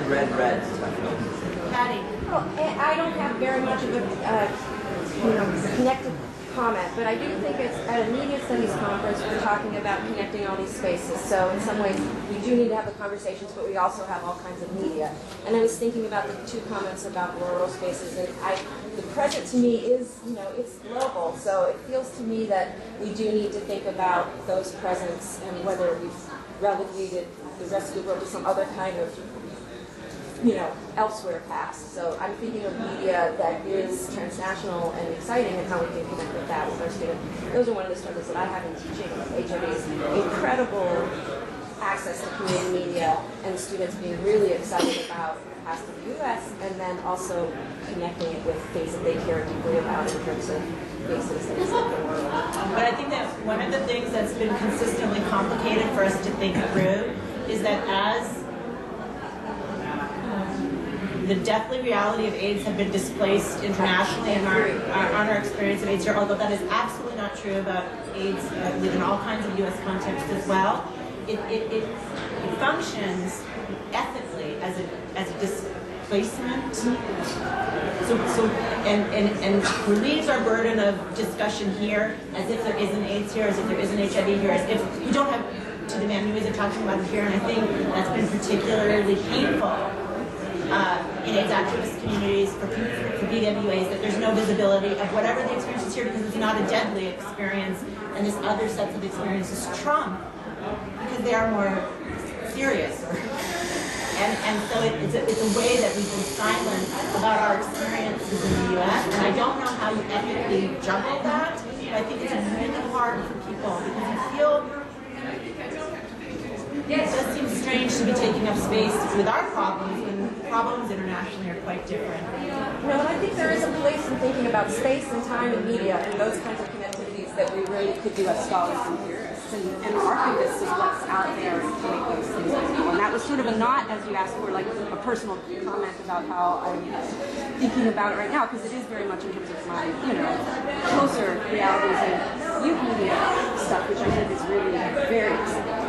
red. Patty. Well, I don't have very much of a connected comment, but I do think it's at a media studies conference we're talking about connecting all these spaces. So in some ways we do need to have the conversations, but we also have all kinds of media. And I was thinking about the two comments about rural spaces, and the present to me is, it's global. So it feels to me that we do need to think about those presents and whether we've relegated the rest of the world to some other kind of elsewhere past. So I'm thinking of media that is transnational and exciting and how we can connect with that with our students. Those are one of the struggles that I have in teaching HIV is incredible access to community media and students being really excited about the past of the U.S. and then also connecting it with things that they care deeply about in terms of bases that is like the world. But I think that one of the things that's been consistently complicated for us to think through is that as the deathly reality of AIDS have been displaced internationally in our experience of AIDS here, although that is absolutely not true about AIDS within all kinds of U.S. contexts as well. It functions ethically as a displacement, and relieves our burden of discussion here, as if there isn't AIDS here, as if there isn't HIV here, as if we don't have to demand new ways of talking about it here. And I think that's been particularly painful in AIDS activist communities for BWAs, that there's no visibility of whatever the experience is here because it's not a deadly experience, and this other sets of experiences trump because they are more serious. And so it's a way that we've been silent about our experiences in the U.S. And I don't know how you ethically juggle that, but I think it's really hard for people because you feel it does seem strange to be taking up space with our problems when problems internationally are quite different. No, and I think there is a place in thinking about space and time and media and those kinds of connectivities that we really could do as scholars and theorists and archivists of what's out there and make those things visible. And that was sort of a not, as you asked for, like a personal comment about how I'm thinking about it right now, because it is very much in terms of my, closer realities and youth media stuff, which I think is really very exciting.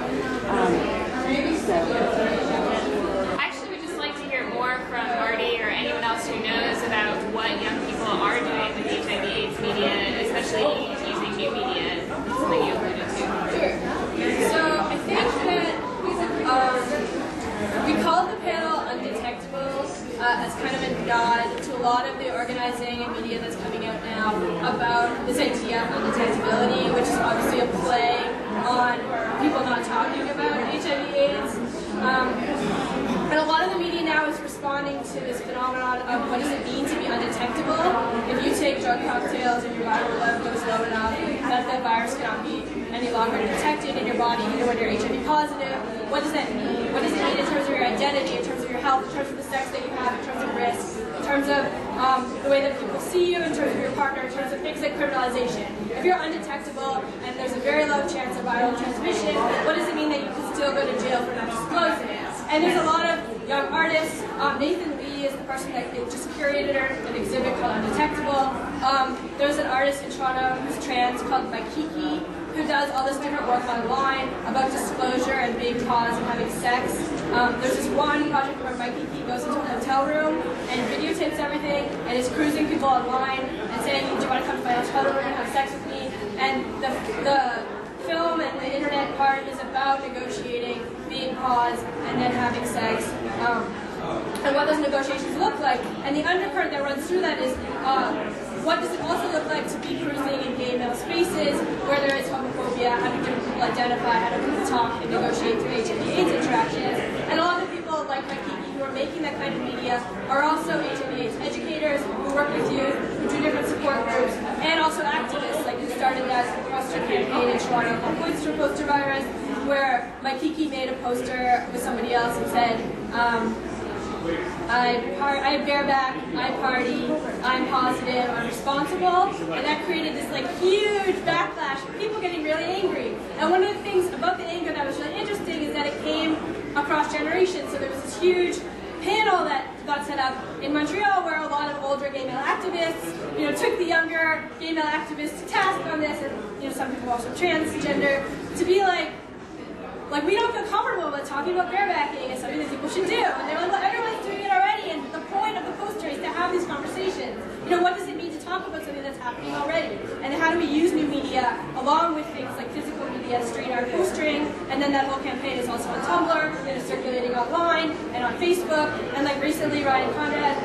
Actually, we'd just like to hear more from Marty or anyone else who knows about what young people are doing with HIV/AIDS media, especially using new media, something you alluded to. Sure. So I think that we call the panel Undetectable as kind of a nod to a lot of the organizing and media that's coming out now about this idea of undetectability, which is obviously a play on people not talking about HIV/AIDS. And a lot of the media now is responding to this phenomenon of what does it mean to be undetectable. If you take drug cocktails and your viral load goes low enough that the virus cannot be any longer detected in your body, even when you're HIV positive, what does that mean? What does it mean in terms of your identity, in terms of your health, in terms of the sex that you have, in terms of risk, in terms of the way that people see you, in terms of your partner, in terms of things like criminalization? If you're undetectable and there's a very low chance of viral transmission, what does it mean that you can still go to jail for not disclosing it? And there's a lot of young artists. Nathan Lee is the person that just curated an exhibit called Undetectable. There's an artist in Toronto who's trans called Maikiki, who does all this different work online about disclosure and being cause and having sex. There's this one project where Maikiki goes into a hotel room and videotapes everything and is cruising people online and saying, do you want to come to my hotel room and have sex with me? And the film and the internet part is about negotiating, being paused, and then having sex, and what those negotiations look like. And the undercurrent that runs through that is, what does it also look like to be cruising in gay male spaces where there is homophobia, how do different people identify, how do people talk and negotiate through HIV/AIDS interactions. And a lot of people like Maikiki who are making that kind of media are also HIV/AIDS educators who work with youth, who do different support groups, and also activists, like who started that poster campaign in Toronto called Points for Poster Virus, where Maikiki made a poster with somebody else and said, I bareback, I party, I'm positive, I'm responsible, and that created this huge backlash of people getting really angry. And one of the things about the anger that was really interesting is that it came across generations. So there was this huge panel that got set up in Montreal where a lot of older gay male activists, took the younger gay male activists to task on this, and some people also transgender, to be like we don't feel comfortable with talking about barebacking as something that people should do. And they're like, well, everyone's have these conversations? You know, what does it mean to talk about something that's happening already? And how do we use new media along with things like physical media, street art, postering, and then that whole campaign is also on Tumblr, it is circulating online, and on Facebook, and like recently Ryan Conrad,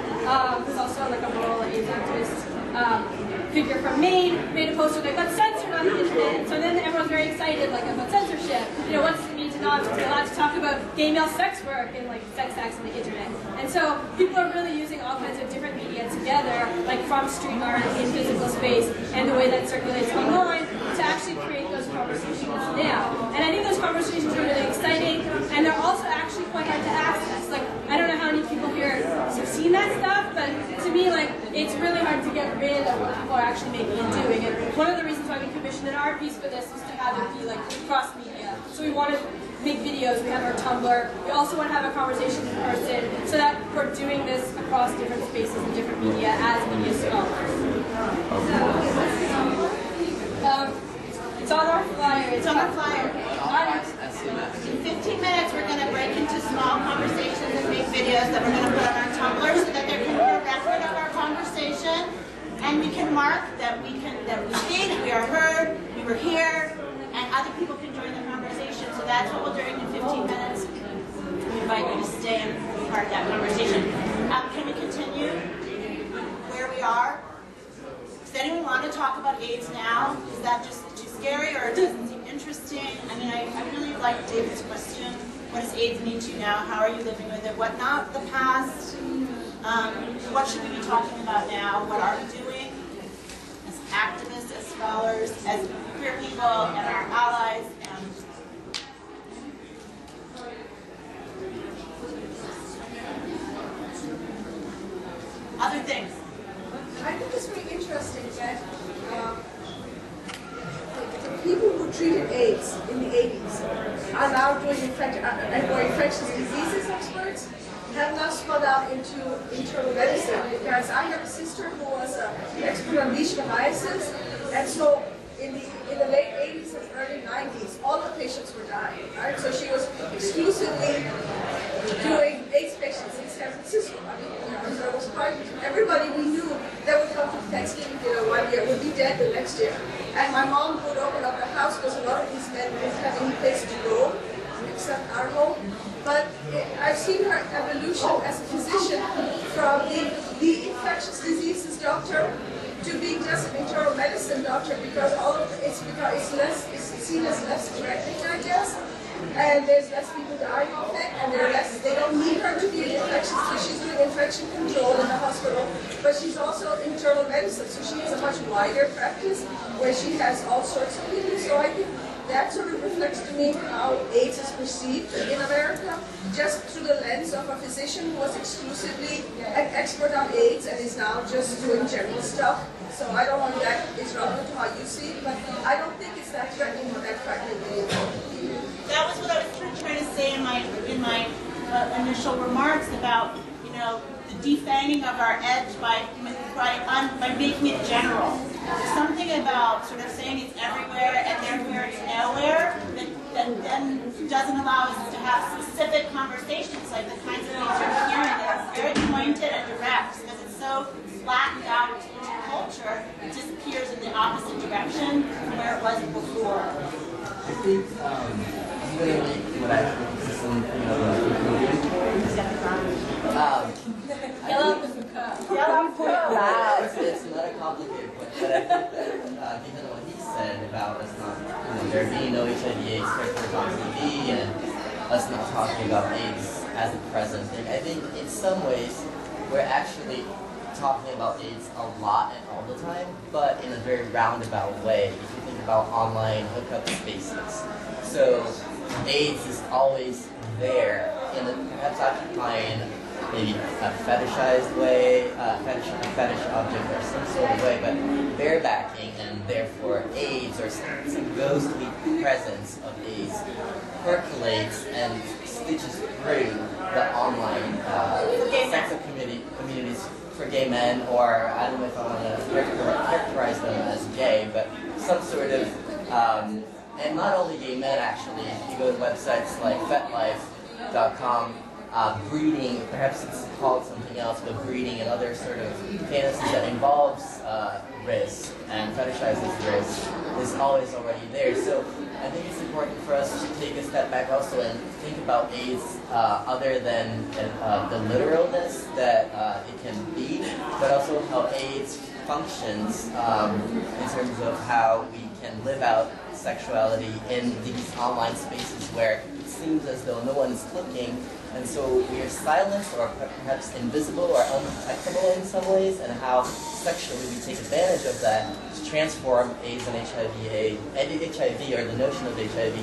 who's also like a rural AIDS activist figure from Maine, made a poster like, let's censor on the internet. And so then everyone's very excited like about censorship. You know, what's it mean to not be allowed to talk about gay male sex work and like sex acts on the internet? And so people are really using all kinds of different media together, like from street art in physical space and the way that circulates online to actually create those conversations now. And I think those conversations are really exciting, and they're also actually quite hard to access. Like, I don't know how many people here have seen that stuff, but to me, like, it's really hard to get rid of what people are actually making and doing. And one of the reasons why we commissioned an art piece for this is to have it be like cross-media. So we want to make videos, we have our Tumblr, we also want to have a conversation in person so that we're doing this across different spaces and different media as media scholars. It's on our flyer. It's on our flyer. In 15 minutes, we're going to break into small conversations and make videos that we're going to put on our Tumblr so that there can be a record of our conversation, and we can mark that we stayed, we are heard, we were here, and other people can join the conversation. So that's what we'll do in 15 minutes. We invite you to stay and be part of that conversation. Can we continue where we are? Does anyone want to talk about AIDS now? Is that just too scary, or it doesn't seem interesting? I mean, I really like David's question. What does AIDS mean to you now? How are you living with it? What not the past? What should we be talking about now? What are we doing as activists, as scholars, as queer people, and our allies? And other things. I think it's very interesting that the people who treated AIDS in the 80s are now doing infectious diseases experts, have now spun out into internal medicine, because I have a sister who was an expert on leishmaniasis, and so in the late 80s and early 90s, all the patients were dying, right? So she was exclusively doing AIDS patients in San Francisco. I mean, so it was quite, everybody we knew that would come to Thanksgiving dinner one year would be dead the next year. And my mom would open up the house because a lot of these men didn't have any place to go except our home. But I've seen her evolution as a physician from the infectious diseases doctor to being just an internal medicine doctor, because all of it's seen as less threatening, I guess. And there's less people dying of it, and they don't need her to be an infectious, so she's doing infection control in the hospital, but she's also internal medicine, so she has a much wider practice where she has all sorts of people. So I think that sort of reflects to me how AIDS is perceived in America, just through the lens of a physician who was exclusively an expert on AIDS and is now just doing general stuff. So I don't know if that is relevant to how you see it, but I don't think it's that threatening or that frightening anymore. That was what I was trying to say in my initial remarks about, you know, the defanging of our edge by making it general. There's something about sort of saying it's everywhere and therefore it's nowhere that then doesn't allow us to have specific conversations like the kinds of things you're hearing that are very pointed and direct, because it's so flattened out into culture, it disappears in the opposite direction from where it was before. I think literally what I think is some it's not a complicated point, but I think that given what he said about us not, there being no HIV/AIDS characters on TV and us not talking about AIDS as a present thing, I think in some ways we're actually talking about AIDS a lot and all the time, but in a very roundabout way. If you think about online hookup spaces, so AIDS is always there in perhaps occupying maybe a fetishized way, fetish object or some sort of way, but barebacking, and therefore AIDS or some ghostly presence of AIDS percolates and stitches through the online sexual communities for gay men, or I don't know if I want to characterize them as gay, but some sort of, and not only gay men actually. If you go to websites like FetLife.com, breeding, perhaps it's called something else, but breeding and other sort of fantasies that involves risk and fetishizes risk is always already there. So I think it's important for us to take a step back also and think about AIDS other than the literalness that it can be, but also how AIDS functions in terms of how we can live out sexuality in these online spaces where it seems as though no one's looking, and so we are silenced or perhaps invisible or undetectable in some ways, and how sexually we take advantage of that to transform AIDS and HIV, or the notion of HIV,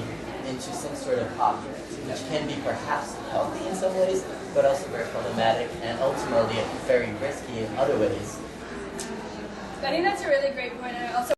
into some sort of object, which can be perhaps healthy in some ways, but also very problematic and ultimately very risky in other ways. I think that's a really great point. And I also